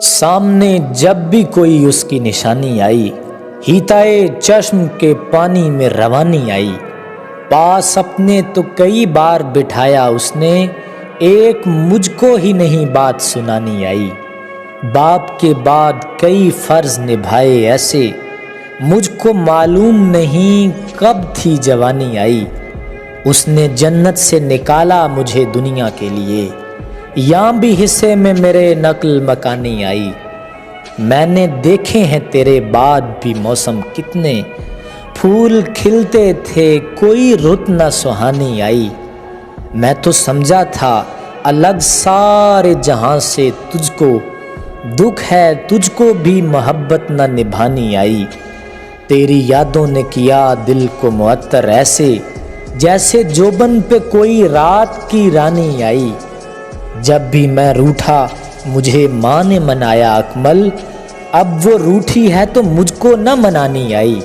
सामने जब भी कोई उसकी निशानी आई, हिताए चश्म के पानी में रवानी आई। पास अपने तो कई बार बिठाया उसने, एक मुझको ही नहीं बात सुनानी आई। बाप के बाद कई फर्ज निभाए ऐसे, मुझको मालूम नहीं कब थी जवानी आई। उसने जन्नत से निकाला मुझे दुनिया के लिए, यहाँ भी हिस्से में मेरे नक्ल मकानी आई। मैंने देखे हैं तेरे बाद भी मौसम कितने, फूल खिलते थे कोई रुत न सुहानी आई। मैं तो समझा था अलग सारे जहां से तुझको, दुख है तुझको भी मोहब्बत न निभानी आई। तेरी यादों ने किया दिल को मुअत्तर ऐसे, जैसे जोबन पे कोई रात की रानी आई। जब भी मैं रूठा मुझे माँ ने मनाया अकमल, अब वो रूठी है तो मुझको न मनानी आई।